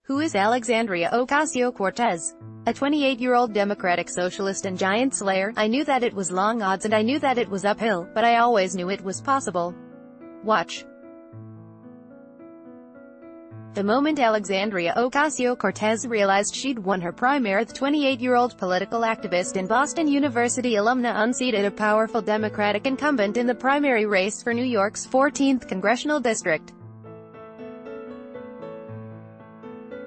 Who is Alexandria Ocasio-Cortez? A 28-year-old Democratic Socialist and giant slayer. I knew that it was long odds and I knew that it was uphill, but I always knew it was possible. Watch. The moment Alexandria Ocasio-Cortez realized she'd won her primary, the 28-year-old political activist and Boston University alumna unseated a powerful Democratic incumbent in the primary race for New York's 14th congressional district.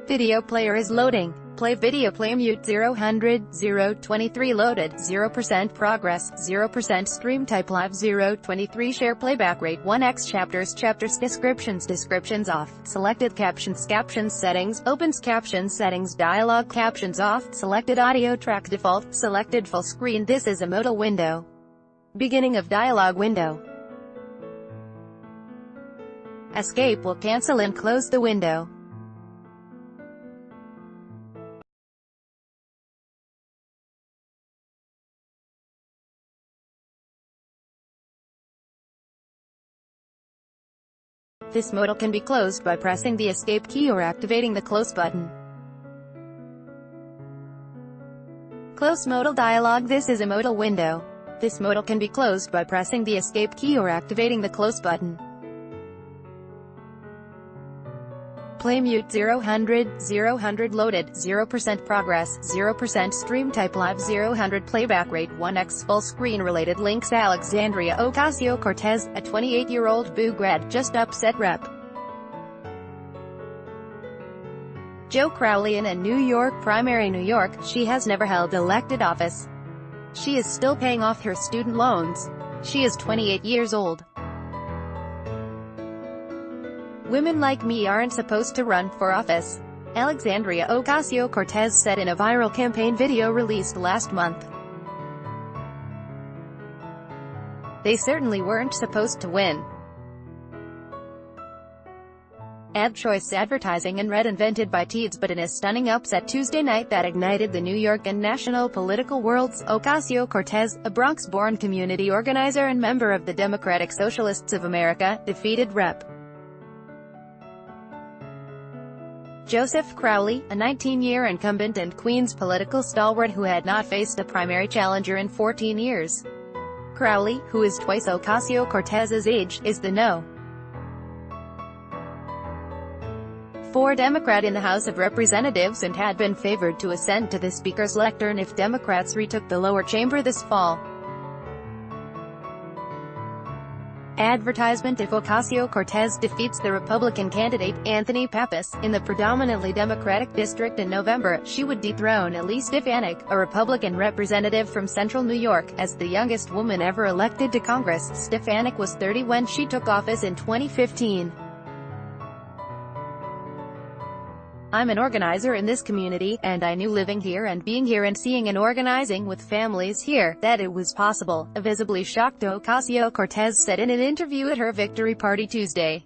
Video player is loading. Play video play mute 0:100 0:23 loaded 0% progress 0% stream type live 0:23 share playback rate 1x chapters descriptions off selected captions settings opens captions settings dialog captions off selected audio track default selected full screen. This is a modal window. Beginning of dialog window. Escape will cancel and close the window. This modal can be closed by pressing the escape key or activating the close button. Close modal dialog. This is a modal window. This modal can be closed by pressing the escape key or activating the close button. Play mute 0:100 loaded 0% progress 0% stream type live 0:100 playback rate 1x full screen. Related links. Alexandria Ocasio-Cortez, a 28-year-old Boo grad, just upset Rep. Joe Crowley in a New York primary. New York, she has never held elected office. She is still paying off her student loans. She is 28 years old. Women like me aren't supposed to run for office, Alexandria Ocasio-Cortez said in a viral campaign video released last month. They certainly weren't supposed to win. Ad choice advertising and red invented by Teeds, but in a stunning upset Tuesday night that ignited the New York and national political worlds, Ocasio-Cortez, a Bronx-born community organizer and member of the Democratic Socialists of America, defeated Rep. Joseph Crowley, a 19-year incumbent and Queens political stalwart who had not faced a primary challenger in 14 years. Crowley, who is twice Ocasio-Cortez's age, is the No. 4 Democrat in the House of Representatives and had been favored to ascend to the Speaker's lectern if Democrats retook the lower chamber this fall. Advertisement. If Ocasio-Cortez defeats the Republican candidate, Anthony Pappas, in the predominantly Democratic district in November, she would dethrone Elise Stefanik, a Republican representative from central New York. As the youngest woman ever elected to Congress, Stefanik was 30 when she took office in 2015. I'm an organizer in this community, and I knew living here and being here and seeing and organizing with families here, that it was possible, a visibly shocked Ocasio-Cortez said in an interview at her victory party Tuesday.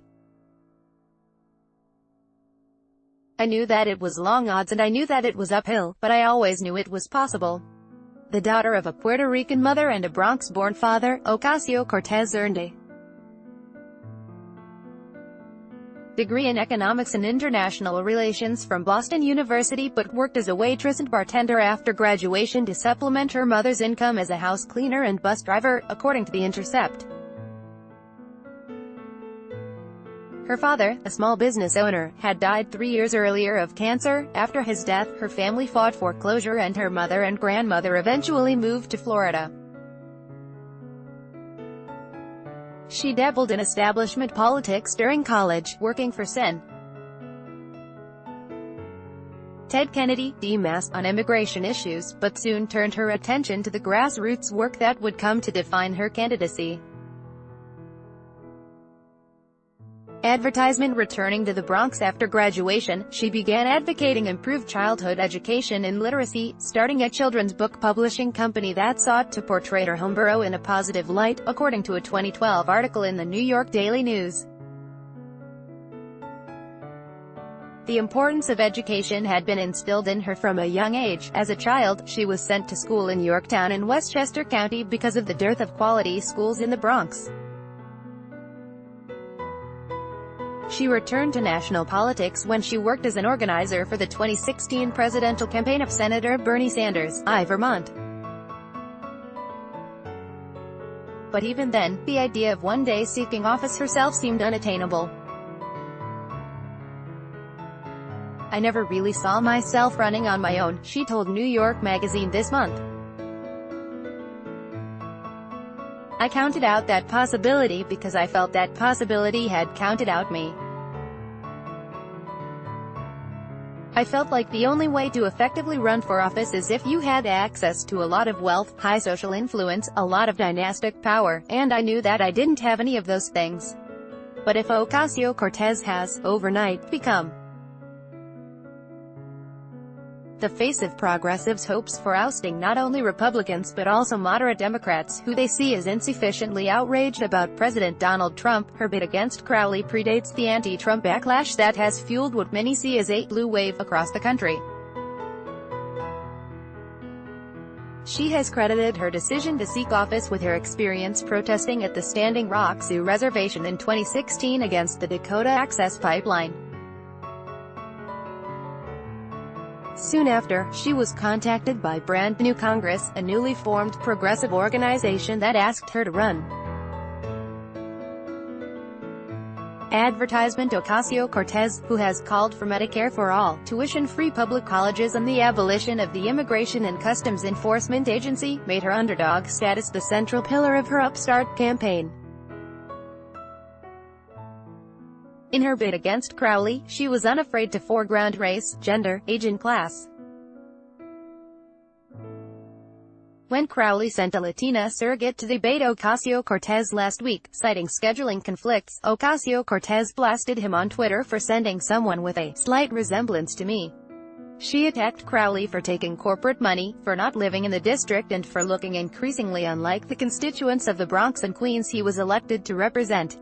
I knew that it was long odds and I knew that it was uphill, but I always knew it was possible. The daughter of a Puerto Rican mother and a Bronx-born father, Ocasio-Cortez earned a degree in economics and international relations from Boston University but worked as a waitress and bartender after graduation to supplement her mother's income as a house cleaner and bus driver, according to The Intercept. Her father, a small business owner, had died 3 years earlier of cancer. After his death, her family fought foreclosure and her mother and grandmother eventually moved to Florida. She dabbled in establishment politics during college, working for Sen. Ted Kennedy, D.Mas, on immigration issues, but soon turned her attention to the grassroots work that would come to define her candidacy. Advertisement. Returning to the Bronx after graduation, she began advocating improved childhood education and literacy, starting a children's book publishing company that sought to portray her homeborough in a positive light, according to a 2012 article in the New York Daily News. The importance of education had been instilled in her from a young age. As a child, she was sent to school in Yorktown in Westchester County because of the dearth of quality schools in the Bronx. She returned to national politics when she worked as an organizer for the 2016 presidential campaign of Senator Bernie Sanders, I, Vermont. But even then, the idea of one day seeking office herself seemed unattainable. "I never really saw myself running on my own," she told New York Magazine this month. "I counted out that possibility because I felt that possibility had counted out me. I felt like the only way to effectively run for office is if you had access to a lot of wealth, high social influence, a lot of dynastic power, and I knew that I didn't have any of those things. But if Ocasio-Cortez has, overnight, become the face of progressives' hopes for ousting not only Republicans but also moderate Democrats, who they see as insufficiently outraged about President Donald Trump, her bid against Crowley predates the anti-Trump backlash that has fueled what many see as a blue wave across the country. She has credited her decision to seek office with her experience protesting at the Standing Rock Sioux Reservation in 2016 against the Dakota Access Pipeline. Soon after, she was contacted by Brand New Congress, a newly formed progressive organization that asked her to run. Advertisement: Ocasio-Cortez, who has called for Medicare for all, tuition-free public colleges and the abolition of the Immigration and Customs Enforcement Agency, made her underdog status the central pillar of her upstart campaign. In her bid against Crowley, she was unafraid to foreground race, gender, age and class. When Crowley sent a Latina surrogate to debate Ocasio-Cortez last week, citing scheduling conflicts, Ocasio-Cortez blasted him on Twitter for sending someone with a slight resemblance to me. She attacked Crowley for taking corporate money, for not living in the district and for looking increasingly unlike the constituents of the Bronx and Queens he was elected to represent.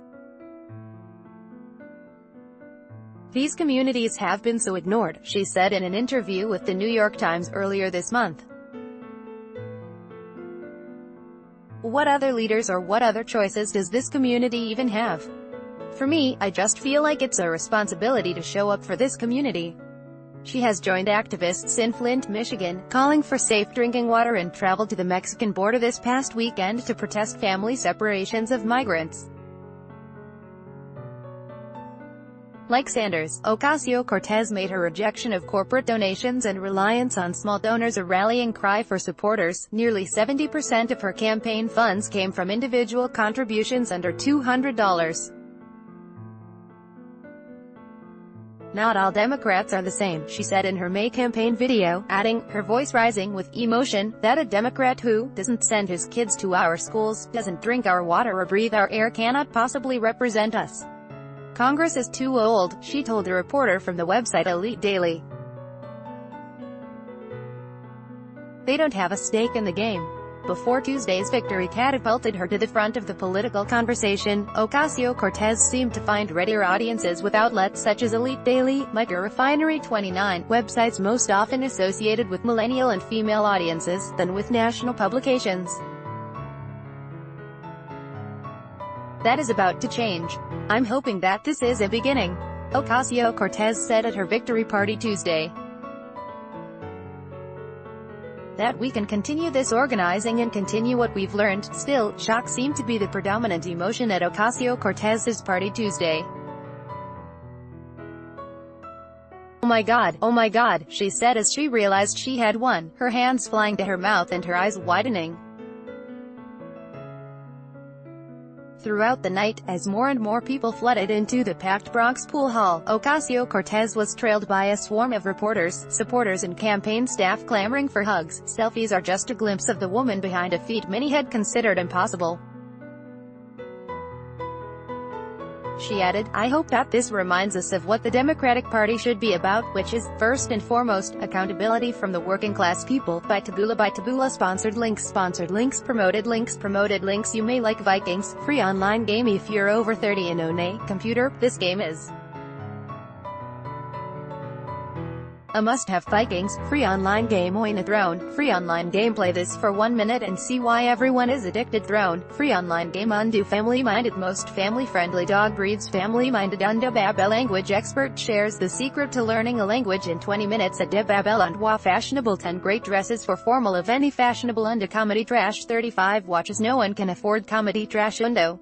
"These communities have been so ignored," she said in an interview with the New York Times earlier this month. "What other leaders or what other choices does this community even have? For me, I just feel like it's a responsibility to show up for this community." She has joined activists in Flint, Michigan, calling for safe drinking water and traveled to the Mexican border this past weekend to protest family separations of migrants. Like Sanders, Ocasio-Cortez made her rejection of corporate donations and reliance on small donors a rallying cry for supporters. Nearly 70% of her campaign funds came from individual contributions under $200. "Not all Democrats are the same," she said in her May campaign video, adding, her voice rising with emotion, that a Democrat who doesn't send his kids to our schools, doesn't drink our water or breathe our air cannot possibly represent us. "Congress is too old," she told a reporter from the website Elite Daily. "They don't have a stake in the game." Before Tuesday's victory catapulted her to the front of the political conversation, Ocasio-Cortez seemed to find readier audiences with outlets such as Elite Daily, Micro Refinery 29, websites most often associated with millennial and female audiences, than with national publications. "That is about to change. I'm hoping that this is a beginning," Ocasio-Cortez said at her victory party Tuesday. "That we can continue this organizing and continue what we've learned." Still, shock seemed to be the predominant emotion at Ocasio-Cortez's party Tuesday. Oh my God," she said as she realized she had won, her hands flying to her mouth and her eyes widening. Throughout the night, as more and more people flooded into the packed Bronx pool hall, Ocasio-Cortez was trailed by a swarm of reporters, supporters and campaign staff clamoring for hugs. Selfies are just a glimpse of the woman behind a feat many had considered impossible. She added, "I hope that this reminds us of what the Democratic Party should be about, which is, first and foremost, accountability from the working class people." By Taboola sponsored links, promoted links. You may like Vikings, free online game if you're over 30 and own a computer. This game is A must-have. Vikings, free online game. Win a throne, free online game. Play this for 1 minute and see why everyone is addicted. Throne, free online game. Undo. Family-minded. Most family-friendly dog breeds. Family-minded. Undo. Babel language expert shares the secret to learning a language in 20 minutes at Babel. Undwa fashionable. 10 great dresses for formal of any fashionable. Undo. Comedy trash. 35 watches no one can afford. Comedy trash. Undo.